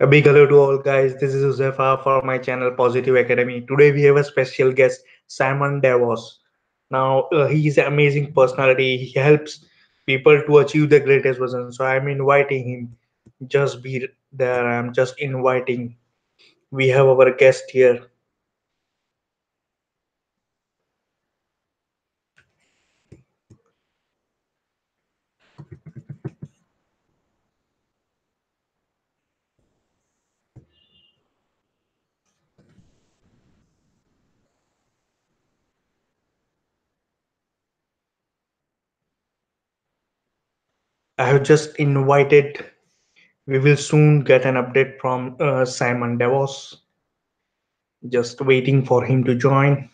A big hello to all guys. This is Huzaifa for my channel Positive Academy. Today we have a special guest, Simon Devos. Now he is an amazing personality. He helps people to achieve the greatest version. So I'm inviting him. Just be there. I'm just inviting. We have our guest here. I have just invited. We will soon get an update from Simon Devos. Just waiting for him to join.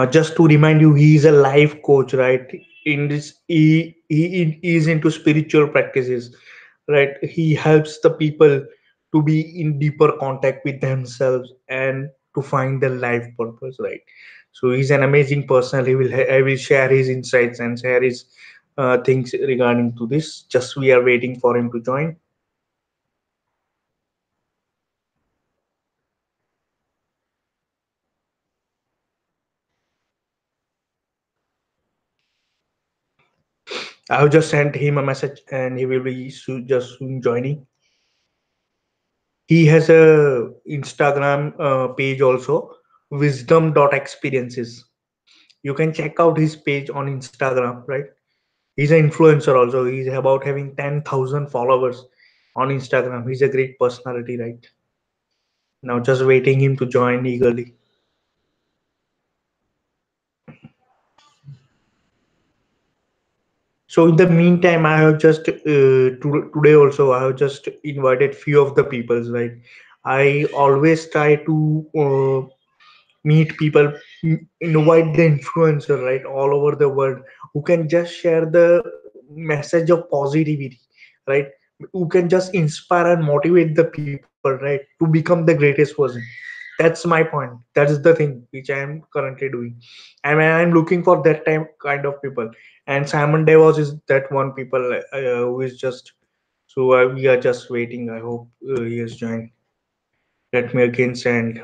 Just to remind you, he is a life coach, right? In this, he is into spiritual practices, right? He helps the people to be in deeper contact with themselves and to find their life purpose, right? So he's an amazing person. I will share his insights and share his things regarding to this. Just we are waiting for him to join. I have just sent him a message, and he will be just soon joining. He has a Instagram page also, wisdom.experiences. You can check out his page on Instagram, right? He's an influencer also. He's about having 10,000 followers on Instagram. He's a great personality, right? Now just waiting him to join eagerly. So in the meantime, I have just today also I have just invited few of the peoples, right? I always try to meet people, invite the influencer, right, all over the world, who can just share the message of positivity, right, who can just inspire and motivate the people, right, to become the greatest version. That's my point. That's the thing which I am currently doing. I'm looking for that time kind of people, and Simon Devos is that one people who is just, so we are just waiting. I hope he has joined. Let me again send.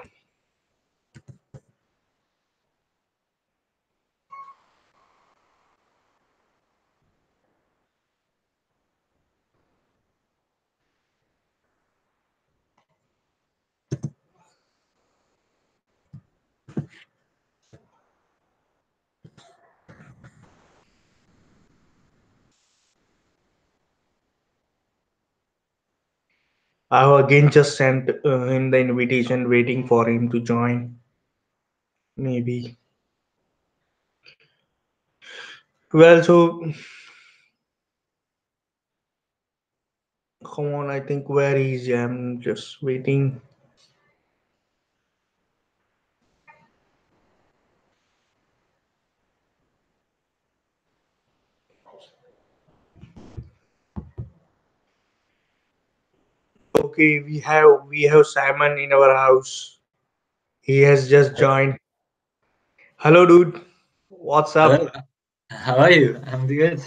I have again just sent him the invitation, waiting for him to join. Maybe. Well, so come on. I think where is he? I'm just waiting. Okay, we have Simon in our house. He has just joined. Hello, dude. What's Hello, up? how are you? I'm good.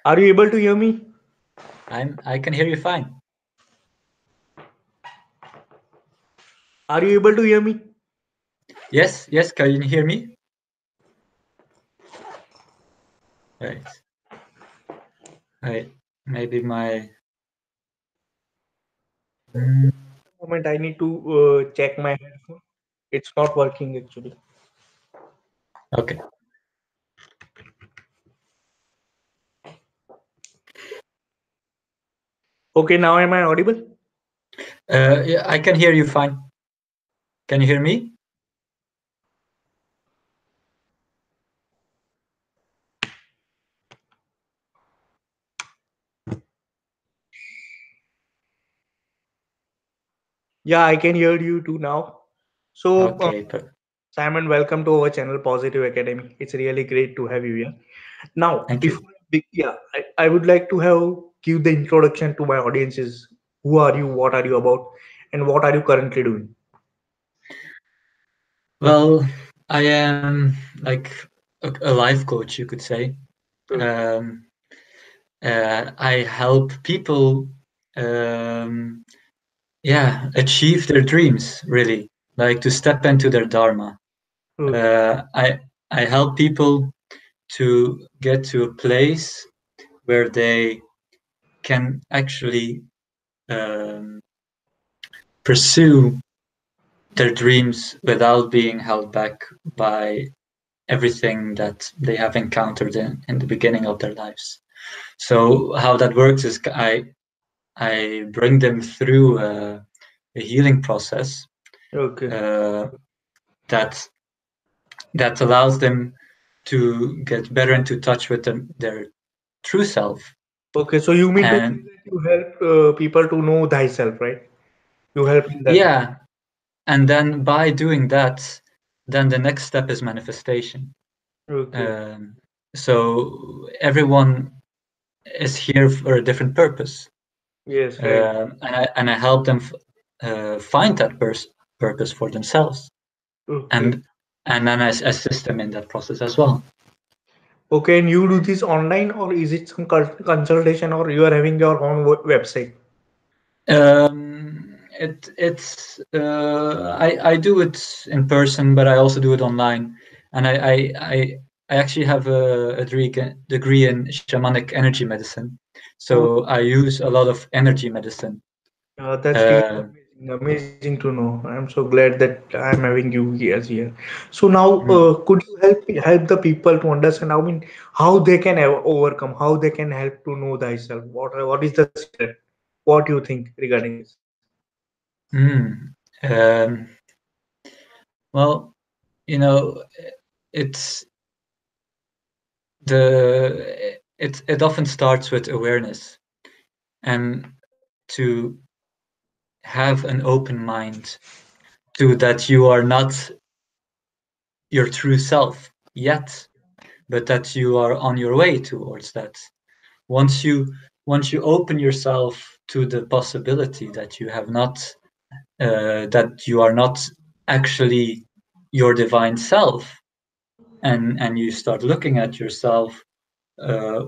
Are you able to hear me? I can hear you fine. Are you able to hear me? Yes, yes, can you hear me? Right, right. Maybe my mm, Moment, I need to check my headphone. It's not working actually. okay. Okay, now am I audible? Yeah, I can hear you fine. Can you hear me? Yeah, I can hear you too now. So, Okay, Simon, welcome to our channel Positive Academy. It's really great to have you here. Now, thank you. before yeah, I would like to have give the introduction to my audiences. Who are you? What are you about? And what are you currently doing? Well, I am like a life coach, you could say. Good. Um, I help people, um, yeah, achieve their dreams, really, like to step into their dharma. Okay. I help people to get to a place where they can actually um, pursue their dreams without being held back by everything that they have encountered in the beginning of their lives. So how that works is I bring them through a healing process Okay. uh, that that allows them to get better into touch with their true self. Okay. So you mean to say And that you help people to know thyself, right? You help in that. yeah, and then by doing that, then the next step is manifestation. Okay. Um, so everyone is here for a different purpose, Yes. Right. and I help them find that purpose for themselves, Okay. and then I assist them in that process as well. Okay. And you do this online, or is it some consultation, or you are having your own website? I do it in person, but I also do it online, and I actually have a degree in shamanic energy medicine, Oh, so I use a lot of energy medicine. that's really Uh, amazing. Amazing to know. I'm so glad that I'm having you here. So now, mm, could you help the people to understand? I mean, how they can overcome, how they can help to know thyself. What is the secret? What do you think regarding this? mm, um, well, you know, it's it often starts with awareness and to have an open mind to that you are not your true self yet, but that you are on your way towards that. Once you open yourself to the possibility that you have not that you are not actually your divine self, and you start looking at yourself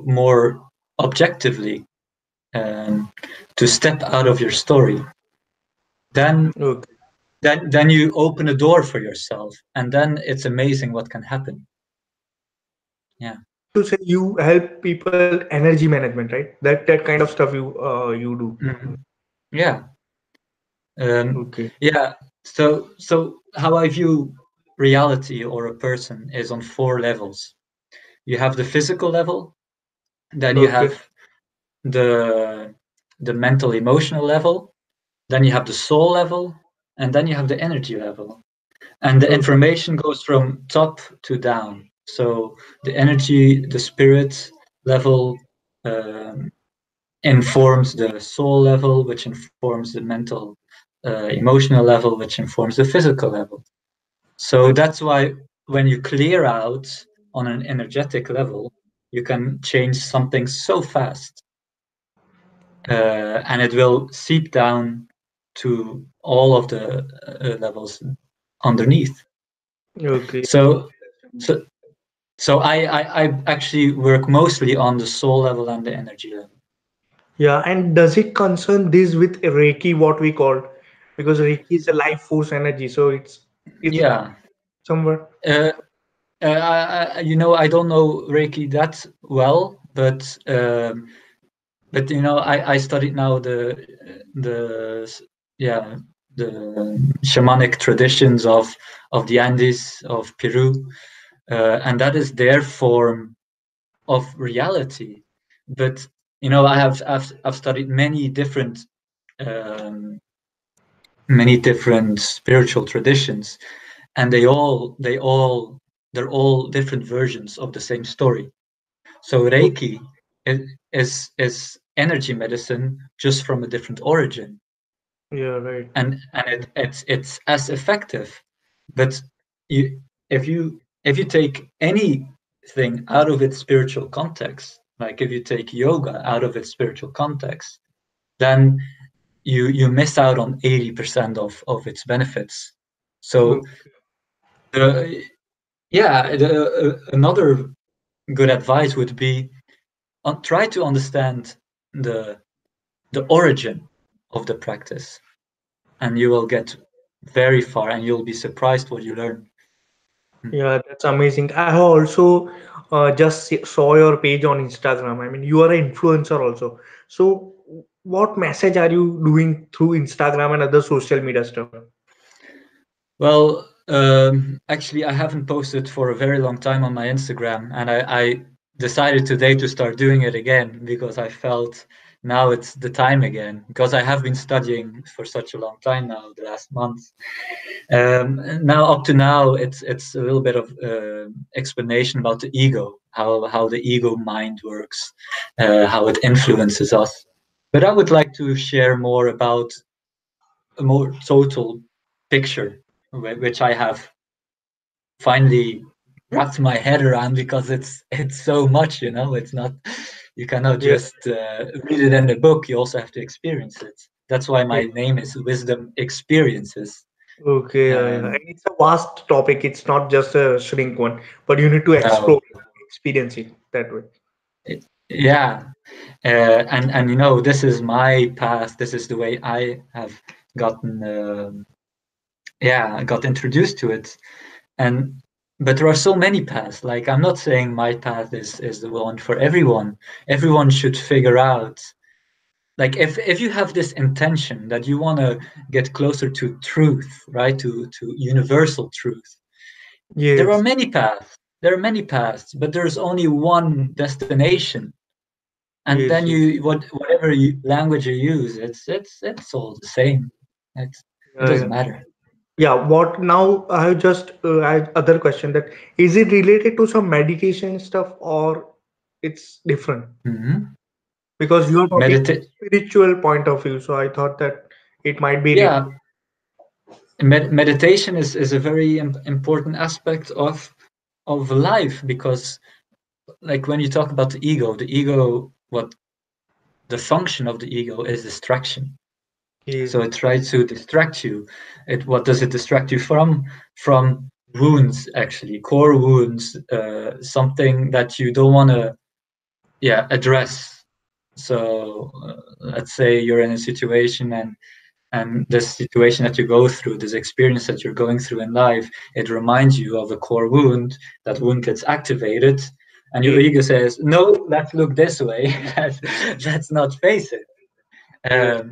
more objectively, um, to step out of your story, then Okay. you open a door for yourself, and then it's amazing what can happen. Yeah. So you mean to say you help people energy management, right? That kind of stuff you do. Mhm. Yeah. Um, Okay. yeah. So how I view reality or a person is on four levels. You have the physical level, then you Okay. have the mental emotional level, then you have the soul level, and then you have the energy level. And the Okay. information goes from top to down. So the energy, the spirit level, um, informs the soul level, which informs the mental, emotional level, which informs the physical level. So that's why when you clear out on an energetic level, you can change something so fast, and it will seep down to all of the levels underneath. Okay. So, so, I actually work mostly on the soul level and the energy level. Yeah, and does it concern this with Reiki, what we call, because Reiki is a life force energy, so it's Yeah. somewhere. Uh, I don't know Reiki that well, but I studied now the yeah the shamanic traditions of the Andes of Peru, and that is their form of reality. But I've studied um, many different spiritual traditions, and they're all different versions of the same story. So Oh, Reiki is energy medicine just from a different origin, yeah, right. and it's as effective. But you if you take anything out of its spiritual context, like if you take yoga out of its spiritual context, then you miss out on 80% of its benefits. So Oh, another good advice would be try to understand the origin of the practice, and you will get very far, and you'll be surprised what you learn. Mm. Yeah, that's amazing. I have also saw your page on Instagram. I mean, you are an influencer also. So, what message are you doing through Instagram and other social media stuff? Well, actually, I haven't posted for a very long time on my Instagram, and I decided today to start doing it again because I felt now it's the time again, because I have been studying for such a long time now, the last month. Now, up to now, it's a little bit of explanation about the ego, how the ego mind works, how it influences us. But I would like to share more about a more total picture, which I have finally wrapped my head around, because it's so much, it's not, you cannot Yeah. just read it in a book. You also have to experience it. That's why Yeah. my name is Wisdom Experiences. Okay. Yeah. And um, it's a vast topic. It's not just a shrink one, but you need to no, explore, experience it that way. yeah, and this is my path. This is the way I have gotten got introduced to it. And but there are so many paths. Like, I'm not saying my path is the one for everyone. Everyone should figure out, like, if you have this intention that you want to get closer to truth, right, to universal truth, there are Yes. many paths. There are many paths, but there's only one destination. And then Yes. Yes. whatever language you use, it's all the same. It Yeah. doesn't Yeah. matter. Yeah, what now? I have just I have other question, that is it related to some meditation stuff or it's different? Hmm. Because you are talking from Medita- spiritual point of view, so I thought that it might be related. yeah, meditation is a very important aspect of life, because, like, when you talk about the ego, what the function of the ego is distraction. Yes, So it tries to distract you. What does it distract you from? From wounds, actually, core wounds, something that you don't want to, address. So let's say you're in a situation, and this situation that you go through, this experience that you're going through in life, it reminds you of a core wound. That wound gets activated, and your yes, ego says, no, let's look this way. Let's not face it. yes,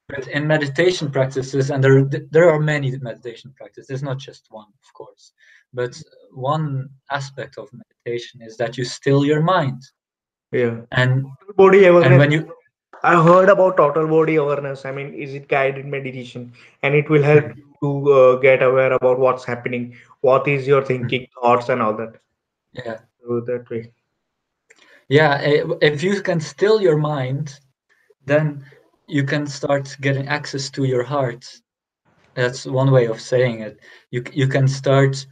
But in meditation practices, and there are many meditation practices, there's not just one, of course, but one aspect of meditation is that you still your mind. yeah. and Total body and awareness. when you I heard about total body awareness. I mean, is it guided meditation, and it will help you to get aware about what's happening, what is your thinking, thoughts, and all that. yeah, So that way. if you can still your mind, then you can start getting access to your heart. That's one way of saying it. You can start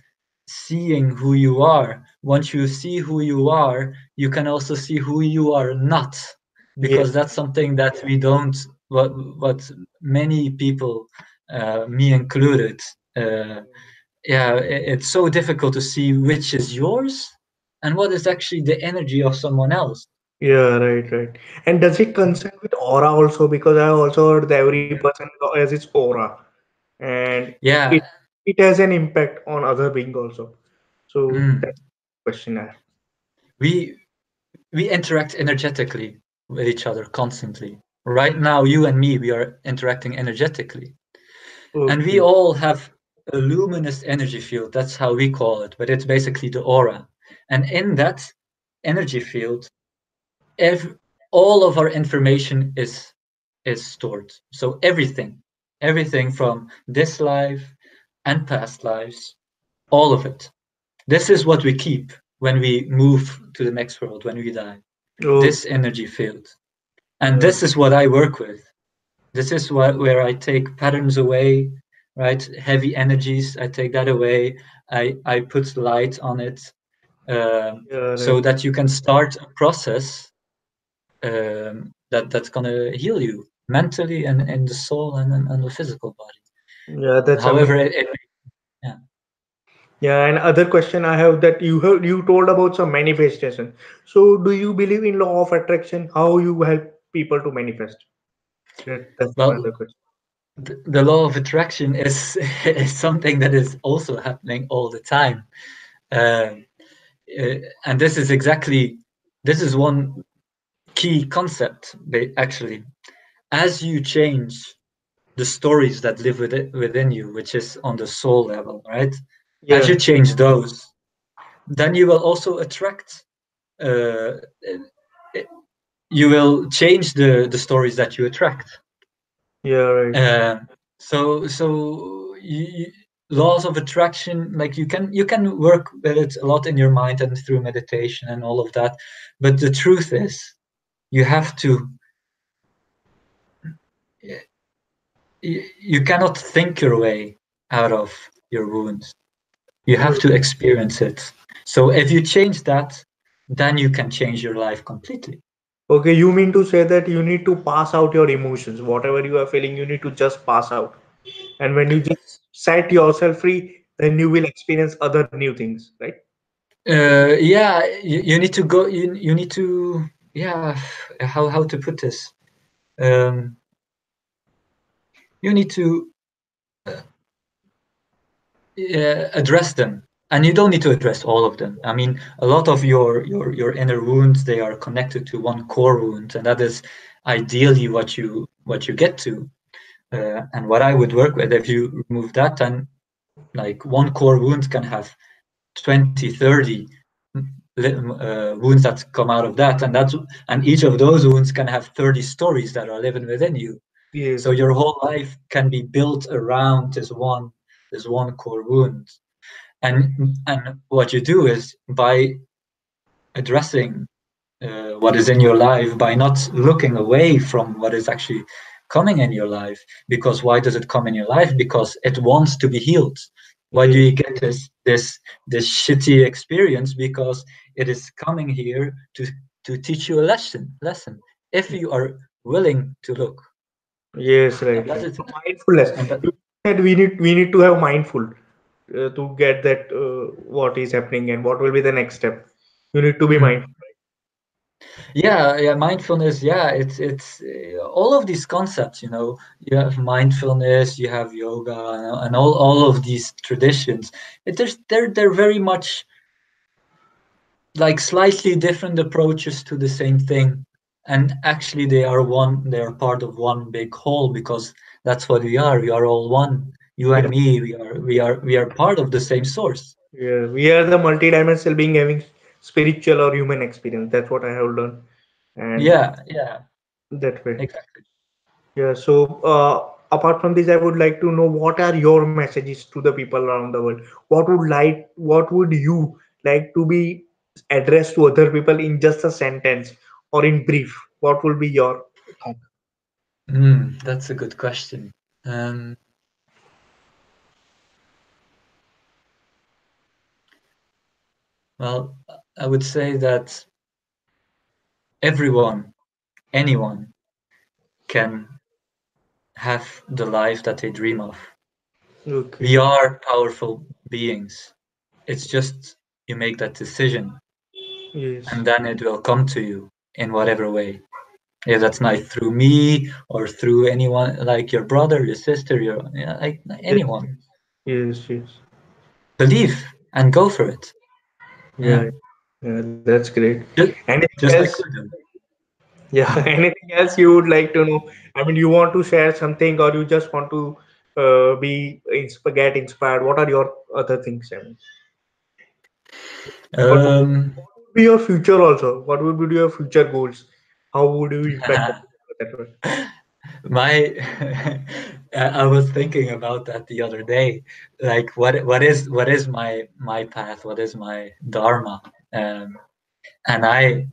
seeing who you are. Once you see who you are, you can also see who you are not, because Yes. that's something that we don't. What many people, me included, uh, it's so difficult to see which is yours and what is actually the energy of someone else. Yeah, right, right. And does it concern with aura also? Because I also heard that every person has its aura, and it Yeah. it has an impact on other being also. So mm. that's the question I have. we we interact energetically with each other constantly. Right now, you and me, we are interacting energetically. And we Okay. all have a luminous energy field. That's how we call it, but it's basically the aura. And in that energy field, every, all of our information is stored. So everything from this life and past lives, all of it. This is what we keep when we move to the next world, when we die. This Okay. energy field. And Yeah. this is what I work with. This is where I take patterns away, right? Heavy energies, I take that away. I put light on it, Yeah. so Right. that you can start a process, that's gonna heal you mentally and in the soul and the physical body. Yeah. That's However, amazing. yeah. Yeah, and other question I have, that you told about some manifestation. So do you believe in law of attraction? How you help people to manifest? That's my Well, other question. the law of attraction is is something that is also happening all the time. Um, and this is one key concept, actually. As you change the stories that live within you, which is on the soul level, right? As you Yeah, change those, then you will also attract. Uh, you will change the stories that you attract. yeah, right. Uh, so laws of attraction, like you can work with it a lot in your mind and through meditation and all of that, but the truth is, you have to. You cannot think your way out of your wounds. You have to experience it. So if you change that, then you can change your life completely. Okay, you mean to say that you need to pass out your emotions, whatever you are feeling, you need to just pass out. And when you just set yourself free, then you will experience other new things, right? Yeah, you need to go. You need to. Yeah, how to put this? Um, you need to address them, and you don't need to address all of them. I mean, a lot of your inner wounds, they are connected to one core wound, and that is ideally what you get to. And what I would work with, if you remove that, then like one core wound can have 20, 30 wounds that come out of that, and each of those wounds can have 30 stories that are living within you. Yes, So your whole life can be built around this one core wound. And what you do is, by addressing what is in your life, by not looking away from what is actually coming in your life. Because why does it come in your life? Because it wants to be healed. Why do yes, you get this shitty experience? Because it is coming here to teach you a lesson, if you are willing to look. yes, And right, that right. is So mindfulness. and that You said we need to have mindful to get that what is happening and what will be the next step. You need to be mm. mindful. Yeah, mindfulness. Yeah, it's all of these concepts. You have mindfulness, you have yoga, and all of these traditions. They're very much like slightly different approaches to the same thing, and actually they are one. They are part of one big whole, because that's what we are. We are all one. You and Yeah, me. We are part of the same source. yeah. We are the multidimensional being having spiritual or human experience. That's what I have learned, and Yeah, yeah, that way. exactly. Yeah. So apart from this, I would like to know what are your messages to the people around the world. What would you like to be addressed to other people in just a sentence or in brief? What will be your thought? That's a good question. Um, well, I would say that everyone, anyone, can have the life that they dream of. We Okay. are powerful beings. It's just you make that decision, Yes. and then it will come to you in whatever way. If that's not through me or through anyone, like your brother, your sister, like Yes. anyone. Yes. Yes. Believe and go for it. Yeah, Yeah. Yeah. That's great. just, Anything just like else? we do. Yeah. Anything else you would like to know? I mean, you want to share something, or you just want to get inspired? What are your other things? I mean, Um, what would be your future also? What would be your future goals? How would you impact the people that way? My I was thinking about that the other day. Like, what is my path? What is my dharma? And I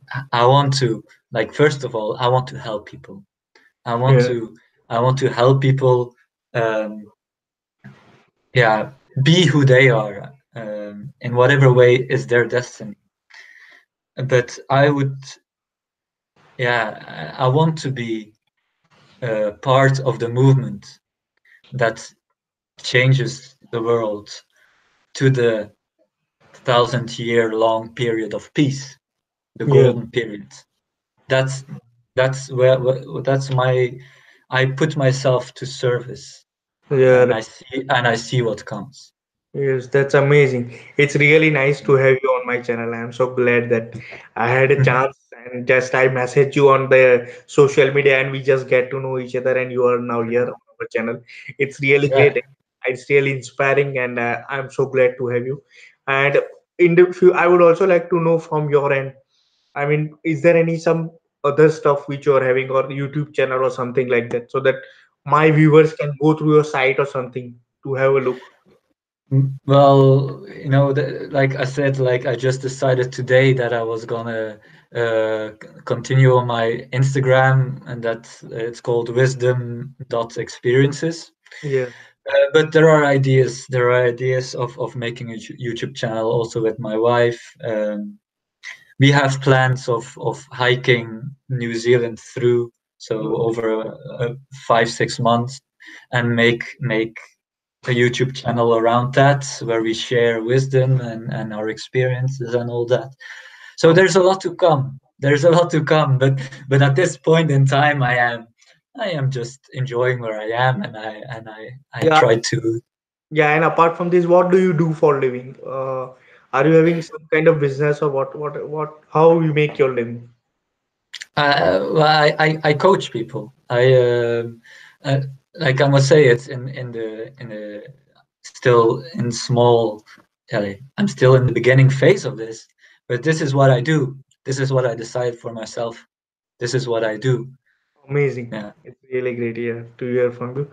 want to, like, first of all, I want to help people. I want Yeah. to I want to help people. Um, yeah, be who they are, in whatever way is their destiny. But I would, yeah, I want to be part of the movement that changes the world to the 1,000-year long period of peace, the Yeah, golden period. That's that's my I put myself to service, yeah. and I see what comes. Yes, that's amazing. It's really nice to have you on my channel. I'm so glad that I had a chance and just I messaged you on the social media and we just get to know each other and you are now here on our channel. It's really Yeah. great. It's really inspiring and I'm so glad to have you. And in the few, I would also like to know from your end. I mean, is there any some other stuff which you are having or YouTube channel or something like that so that my viewers can go through your site or something to have a look? Well, like I said, like I just decided today that I was gonna continue on my Instagram, and that's it's called wisdom.experiences. Yeah. But there are ideas of making a YouTube channel also with my wife. We have plans of hiking New Zealand through, so over 5-6 months, and make a YouTube channel around that where we share wisdom and our experiences and all that. So Um, there's a lot to come. There's a lot to come, but at this point in time, I am just enjoying where I am, and I yeah, try to. yeah. And apart from this, what do you do for living? Are you having some kind of business or what? How you make your living? Well, I coach people. Uh, like I must say, it's in the still in small. I'm still in the beginning phase of this, but this is what I do. This is what I decide for myself. This is what I do. Amazing. Yeah. It's really great, yeah, to hear from you.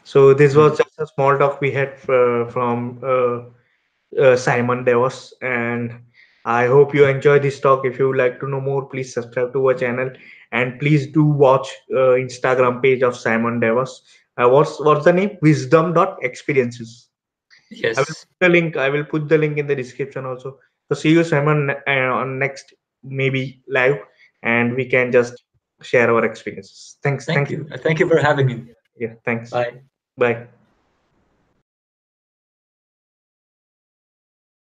So this was Mm. just a small talk we had from Simon Devos, and I hope you enjoy this talk. If you would like to know more, please subscribe to our channel and please do watch Instagram page of Simon Devos. What's the name? Wisdom dot experiences. I will put Yes. the link. I will put the link in the description also. So see you, Simon, on next maybe live, and we can just share our experiences. Thanks. Thank Thanks. you. Thank you for having me. Yeah. Thanks. Bye. Bye.